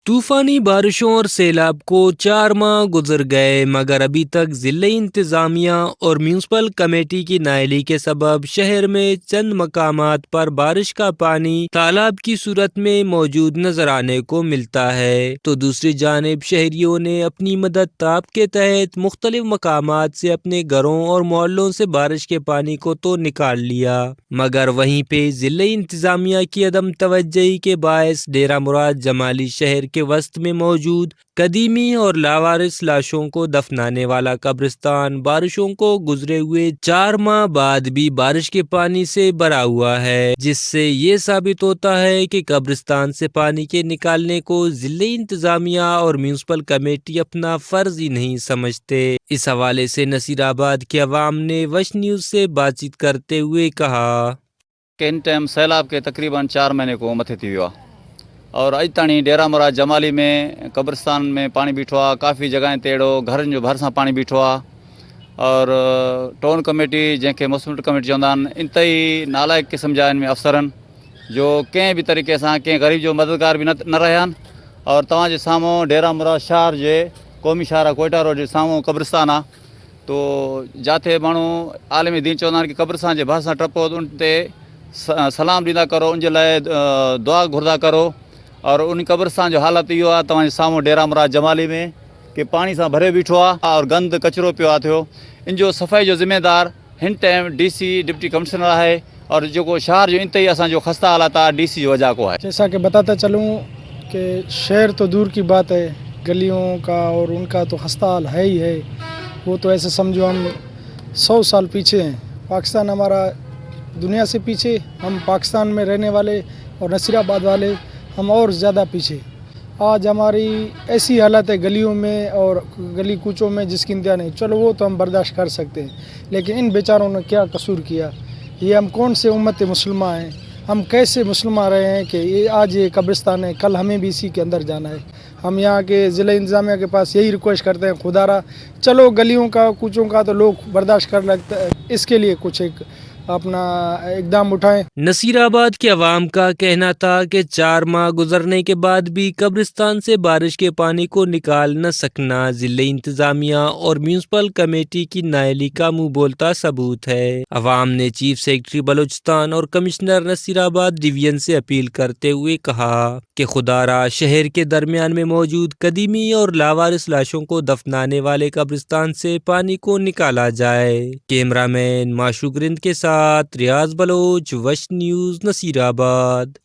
طوفانی بارشوں اور سیلاب کو 4 ماہ گزر گئے مگر ابھی تک ضلعی انتظامیہ اور میونسپل کمیٹی کی نااہلی کے سبب شہر میں چند مقامات پر بارش کا پانی تالاب کی صورت میں موجود نظر آنے کو ملتا ہے، تو دوسری جانب شہریوں نے اپنی مدد تاب کے تحت مختلف مقامات سے اپنے گھروں اور محلوں سے بارش کے پانی کو تو نکال لیا، مگر وہیں پہ ضلعی انتظامیہ کی عدم توجہی کے باعث ڈیرہ مراد جمالی شہر کے وسط میں موجود قدیمی اور لاوارث لاشوں کو دفنانے والا قبرستان بارشوں کو گزرے ہوئے 4 ماہ بعد بھی بارش کے پانی سے بھرا ہوا ہے، جس سے یہ ثابت ہوتا ہے کہ قبرستان سے پانی کے نکالنے کو ضلعی انتظامیہ اور میونسپل کمیٹی اپنا فرض ہی نہیں سمجھتے۔ اس حوالے سے نصیر آباد کے عوام نے وش نیوز سے بات چیت کرتے ہوئے کہا کہ ان ٹائم سیلاب کے تقریباً 4 مہینے کو مथे थी वियो आहे और अॼु ताणी डेरा मुराद जमाली में कब्रिस्तान में पाणी बीठो आहे, काफ़ी जॻहियुनि ते अहिड़ो घरनि जो भरिसां पाणी बीठो आहे और टाउन कमेटी जंहिंखे मुस्लिम कमेटी चवंदा आहिनि, इंतई नालाइक क़िस्म जा हिन में अफ़सर आहिनि जो कंहिं बि तरीक़े सां कंहिं ग़रीब जो मददगार बि न रहिया आहिनि। और तव्हांजे साम्हूं डेरा मुराद शहर जे क़ौमी शाहरा कोइटा रोड जे साम्हूं कब्रिस्तान आहे, तो जिथे माण्हू आलिमी दीन चवंदा आहिनि कि कब्रिस्तान जे भरिसां टपो उन ते सलाम ॾींदा करो, उनजे लाइ दुआ घुरंदा करो। और उन कब्रिस्तान जो हालत इहो आहे तव्हांजे साम्हूं डेरा मुराद जमाली में कि पाणी सां भरे बीठो आहे और गंद कचिरो पियो आहे थियो। इन जो सफ़ाई जो ज़िम्मेदार हिन टाइम DC डिप्टी कमिश्नर आहे और जेको शहर जो इंतई असांजो खस्ता हालात आहे DC जो वजह को है। जैसा कि बताता चलूँ कि शहर तो दूर की बात है, गलियों का और उनका तो खस्ता हाल है ही है। वो तो ऐसे समझो हम 100 साल पीछे हैं। पाकिस्तान हमारा दुनिया से पीछे, हम पाकिस्तान में रहने वाले और नसीराबाद वाले हम और ज़्यादा पीछे। आज हमारी ऐसी हालत है गलियों में और गली कूचों में जिसकी इंतहा नहीं। चलो वो तो हम बर्दाश्त कर सकते हैं, लेकिन इन बेचारों ने क्या कसूर किया? ये हम कौन से उम्मत मुसलमान हैं? हम कैसे मुसलमान रहे हैं कि ये आज ये कब्रिस्तान है, कल हमें भी इसी के अंदर जाना है। हम यहाँ के ज़िला इंतज़ामिया के पास यही रिक्वेस्ट करते हैं, खुदारा चलो गलियों का कूचों का तो लोग बर्दाश्त कर लगता है, इसके लिए कुछ एक अपना इकदाम उठाएं। नसीराबाद के अवाम का कहना था कि 4 माह गुजरने के बाद भी कब्रिस्तान से बारिश के पानी को निकाल न सकना जिले इंतजामिया और म्यूनसिपल कमेटी की नाअहली का मुंह बोलता सबूत है। अवाम ने चीफ सेक्रेटरी बलूचिस्तान और कमिश्नर नसीराबाद डिवीजन से अपील करते हुए कहा कि खुदारा शहर के दरमियान में मौजूद कदीमी और लावारिस लाशों को दफनाने वाले कब्रिस्तान से पानी को निकाला जाए। कैमरामैन माशूक रिंद के साथ रियाज बलोच, वश न्यूज़, नसीराबाद।